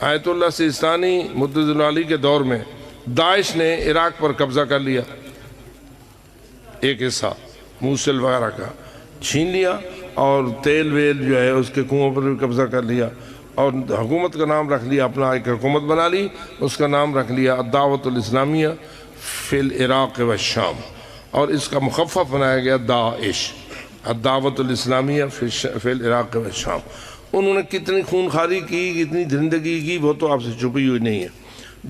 آیت اللہ سیستانی مدد علی کے دور میں داعش نے عراق پر قبضہ کر لیا، ایک حصہ موصل وغیرہ کا چھین لیا، اور تیل ویل جو ہے اس کے کنووں پر بھی قبضہ کر لیا، اور حکومت کا نام رکھ لیا، اپنا ایک حکومت بنا لی، اس کا نام رکھ لیا الدعوۃ الاسلامیہ فی العراق والشام، اور اس کا مخفف بنایا گیا داعش، الدعوۃ الاسلامیہ فی العراق والشام۔ انہوں نے کتنی خونخواری کی، کتنی درندگی کی، وہ تو آپ سے چھپی ہوئی نہیں ہے۔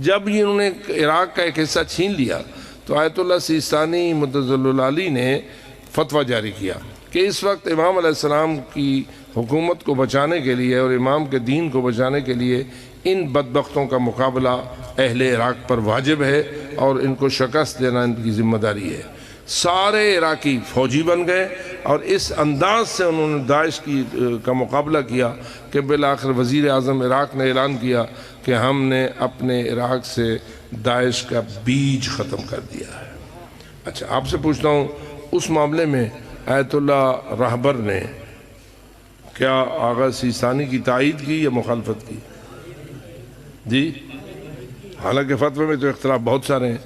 جب یہ انہوں نے عراق کا ایک حصہ چھین لیا تو آیت اللہ سیستانی مدد علی نے فتویٰ جاری کیا کہ اس وقت امام علیہ السلام کی حکومت کو بچانے کے لیے اور امام کے دین کو بچانے کے لیے ان بدبختوں کا مقابلہ اہل عراق پر واجب ہے، اور ان کو شکست دینا ان کی ذمہ داری ہے۔ سارے عراقی فوجی بن گئے، اور اس انداز سے انہوں نے داعش کا مقابلہ کیا کہ بالآخر وزیر اعظم عراق نے اعلان کیا کہ ہم نے اپنے عراق سے داعش کا بیج ختم کر دیا ہے۔ اچھا، آپ سے پوچھتا ہوں، اس معاملے میں آیت اللہ رہبر نے کیا آغا سیستانی کی تائید کی یا مخالفت کی؟ جی، حالانکہ فتوے میں تو اختلاف بہت سارے ہیں۔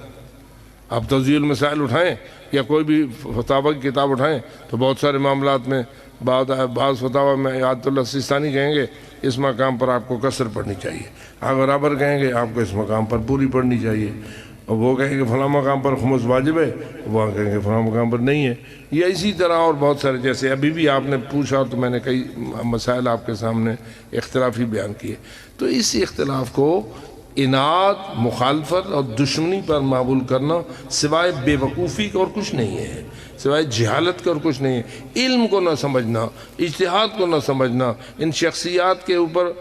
آپ توضیح المسائل اٹھائیں یا کوئی بھی فتاوی کی کتاب اٹھائیں تو بہت سارے معاملات میں بعض فتاوی میں آیت اللہ سیستانی کہیں گے اس مقام پر آپ کو قصر پڑھنی چاہیے، آغا رہبر کہیں گے آپ کو اس مقام پر پوری پڑھنی چاہیے، اور وہ کہیں گے فلاں مقام پر خمس واجب ہے، وہ کہیں گے فلاں مقام پر نہیں ہے، یا اسی طرح اور بہت سارے، جیسے ابھی بھی آپ نے پوچھا تو میں نے کئی مسائل آپ کے سامنے اختلافی بیان کیے۔ تو اس اختلاف کو اناد، مخالفت اور دشمنی پر معمول کرنا سوائے بے وقوفی کا اور کچھ نہیں ہے، سوائے جہالت کا اور کچھ نہیں ہے۔ علم کو نہ سمجھنا، اجتہاد کو نہ سمجھنا، ان شخصیات کے اوپر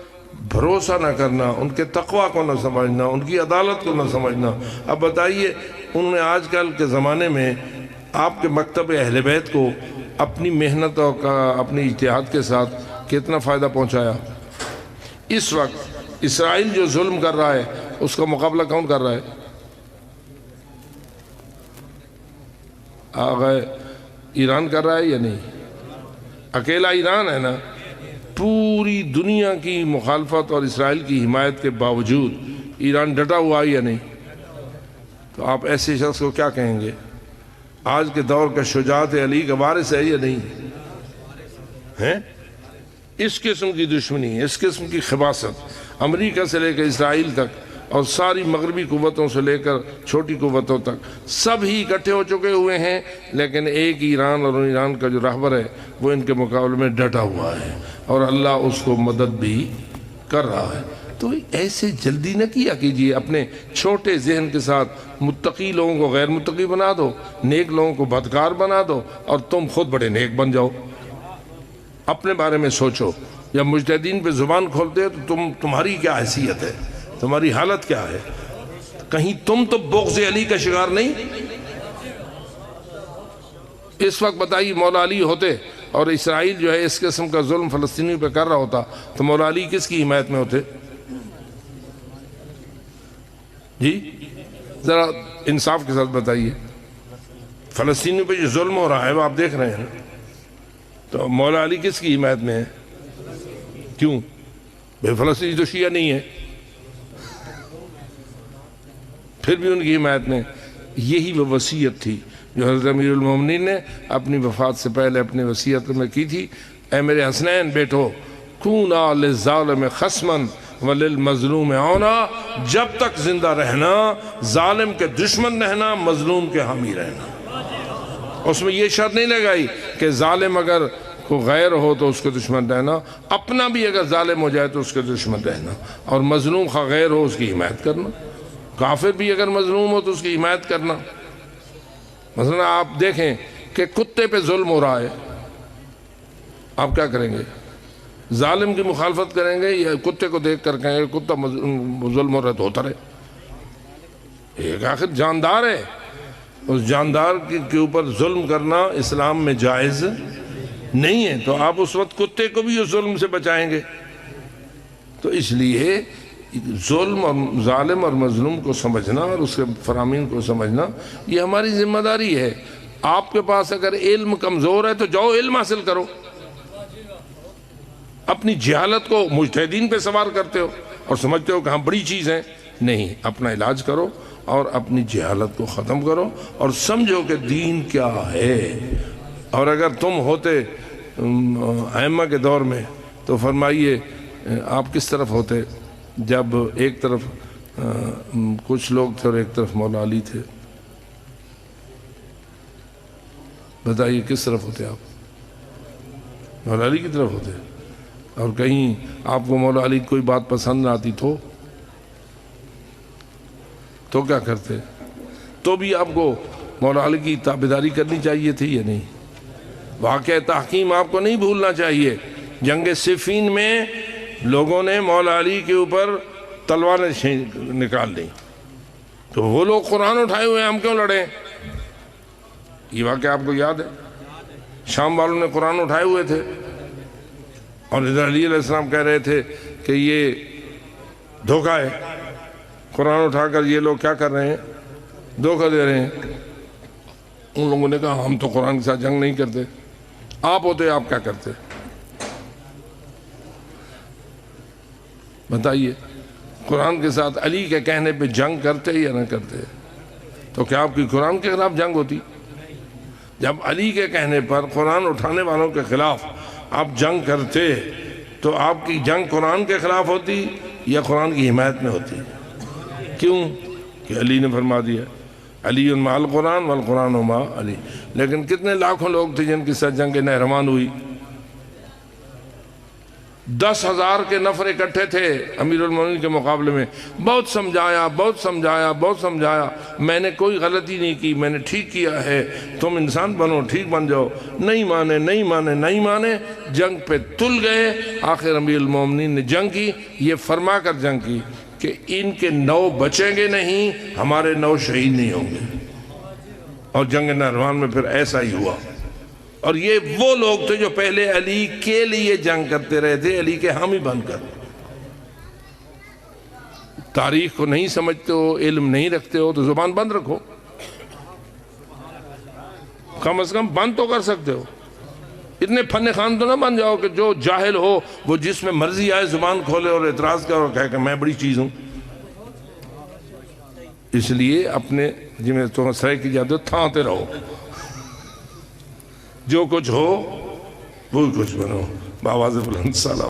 بھروسہ نہ کرنا، ان کے تقوی کو نہ سمجھنا، ان کی عدالت کو نہ سمجھنا۔ اب بتائیے، انہوں نے آج کل کے زمانے میں آپ کے مکتب اہل بیت کو اپنی محنت اور اپنی اجتہاد کے ساتھ کتنا فائدہ پہنچایا؟ اس وقت اسرائیل جو ظلم کر رہا ہے اس کا مقابلہ کون کر رہا ہے؟ آغا ایران کر رہا ہے یا نہیں؟ اکیلا ایران ہے نا؟ پوری دنیا کی مخالفت اور اسرائیل کی حمایت کے باوجود ایران ڈٹا ہوا ہے یا نہیں؟ تو آپ ایسے شخص کو کیا کہیں گے؟ آج کے دور کا شجاعت علی کا وارث ہے یا نہیں ہے؟ اس قسم کی دشمنی، اس قسم کی خباثت امریکہ سے لے کر اسرائیل تک اور ساری مغربی قوتوں سے لے کر چھوٹی قوتوں تک سب ہی اکٹھے ہو چکے ہوئے ہیں، لیکن ایک ایران، اور ایران کا جو رہبر ہے وہ ان کے مقابلے میں ڈٹا ہوا ہے، اور اللہ اس کو مدد بھی کر رہا ہے۔ تو ایسے جلدی نہ کیا کیجئے، اپنے چھوٹے ذہن کے ساتھ متقی لوگوں کو غیر متقی بنا دو، نیک لوگوں کو بدکار بنا دو، اور تم خود بڑے نیک بن جاؤ۔ اپنے بارے میں سوچو، جب مجتہدین پہ زبان کھولتے ہو تو تمہاری کیا حیثیت ہے، تمہاری حالت کیا ہے؟ کہیں تم تو بغض علی کا شکار نہیں؟ اس وقت بتائیے، مولا علی ہوتے اور اسرائیل جو ہے اس قسم کا ظلم فلسطینیوں پہ کر رہا ہوتا تو مولا علی کس کی حمایت میں ہوتے؟ جی ذرا انصاف کے ساتھ بتائیے، فلسطینیوں پہ جو ظلم ہو رہا ہے وہ آپ دیکھ رہے ہیں، تو مولا علی کس کی حمایت میں ہے؟ کیوں؟ بے فلسطینی تو شیعہ نہیں ہے، پھر بھی ان کی حمایت میں۔ یہی وہ وصیت تھی جو حضرت امیر المومنین نے اپنی وفات سے پہلے اپنی وصیت میں کی تھی، اے میرے حسنین بیٹو، کونا للظالم خصماً وللمظلوم عونا، جب تک زندہ رہنا ظالم کے دشمن رہنا، مظلوم کے حامی رہنا۔ اس میں یہ شرط نہیں لگائی کہ ظالم اگر کو غیر ہو تو اس کے دشمن رہنا، اپنا بھی اگر ظالم ہو جائے تو اس کے دشمن رہنا، اور مظلوم خواہ غیر ہو اس کی حمایت کرنا، کافر بھی اگر مظلوم ہو تو اس کی حمایت کرنا۔ مثلا آپ دیکھیں کہ کتے پہ ظلم ہو رہا ہے، آپ کیا کریں گے؟ ظالم کی مخالفت کریں گے یا کتے کو دیکھ کر کہیں گے کتا ظلم ہو رہا ہے تو ہوتا رہے؟ ایک آخر جاندار ہے، اس جاندار کے اوپر ظلم کرنا اسلام میں جائز نہیں ہے، تو آپ اس وقت کتے کو بھی اس ظلم سے بچائیں گے۔ تو اس لیے ظلم اور ظالم اور مظلوم کو سمجھنا اور اس کے فرامین کو سمجھنا یہ ہماری ذمہ داری ہے۔ آپ کے پاس اگر علم کمزور ہے تو جاؤ علم حاصل کرو، اپنی جہالت کو مجتہدین پہ سوار کرتے ہو، اور سمجھتے ہو کہ ہم بڑی چیز ہیں. نہیں، اپنا علاج کرو اور اپنی جہالت کو ختم کرو اور سمجھو کہ دین کیا ہے. اور اگر تم ہوتے ائمہ کے دور میں تو فرمائیے آپ کس طرف ہوتے؟ جب ایک طرف کچھ لوگ تھے اور ایک طرف مولا علی تھے، بتائیے کس طرف ہوتے آپ؟ مولا علی کی طرف ہوتے. اور کہیں آپ کو مولا علی کی کوئی بات پسند نہ آتی تو کیا کرتے؟ تو بھی آپ کو مولا علی کی تابعداری کرنی چاہیے تھی یا نہیں؟ واقعہ تحکیم آپ کو نہیں بھولنا چاہیے. جنگ صفین میں لوگوں نے مولا علی کے اوپر تلواریں نکال دیں تو وہ لوگ قرآن اٹھائے ہوئے ہیں، ہم کیوں لڑیں؟ یہ واقعہ آپ کو یاد ہے؟ شام والوں نے قرآن اٹھائے ہوئے تھے اور ادھر علی علیہ السلام کہہ رہے تھے کہ یہ دھوکہ ہے. قرآن اٹھا کر یہ لوگ کیا کر رہے ہیں؟ دھوکہ دے رہے ہیں. ان لوگوں نے کہا ہم تو قرآن کے ساتھ جنگ نہیں کرتے. آپ ہوتے آپ کیا کرتے؟ بتائیے. قرآن کے ساتھ علی کے کہنے پہ جنگ کرتے یا نہ کرتے؟ تو کیا آپ کی قرآن کے خلاف جنگ ہوتی؟ جب علی کے کہنے پر قرآن اٹھانے والوں کے خلاف آپ جنگ کرتے تو آپ کی جنگ قرآن کے خلاف ہوتی یا قرآن کی حمایت میں ہوتی؟ کیوں؟ کہ علی نے فرما دیا علی مع القرآن والقرآن مع علی. لیکن کتنے لاکھوں لوگ تھے جن کے ساتھ جنگ نہروان ہوئی؟ 10,000 کے نفر اکٹھے تھے امیر المومنین کے مقابلے میں. بہت سمجھایا میں نے کوئی غلطی نہیں کی، میں نے ٹھیک کیا ہے، تم انسان بنو، ٹھیک بن جاؤ. نہیں مانے، جنگ پہ تل گئے. آخر امیر المومنین نے جنگ کی، یہ فرما کر جنگ کی کہ ان کے 9 بچیں گے نہیں، ہمارے 9 شہید نہیں ہوں گے. اور جنگ نہروان میں پھر ایسا ہی ہوا. اور یہ وہ لوگ تھے جو پہلے علی کے لیے جنگ کرتے رہے تھے، علی کے حامی بن کر. تاریخ کو نہیں سمجھتے ہو، علم نہیں رکھتے ہو تو زبان بند رکھو. کم از کم بند تو کر سکتے ہو. اتنے فن خان تو نہ بن جاؤ کہ جو جاہل ہو وہ جس میں مرضی آئے زبان کھولے اور اعتراض کرے اور کہے کہ میں بڑی چیز ہوں. اس لیے اپنے جنہیں تو سرے کی جاتے ہو تھانتے رہو. جو کچھ ہو وہ کچھ بنو. بآواز بلند سلام.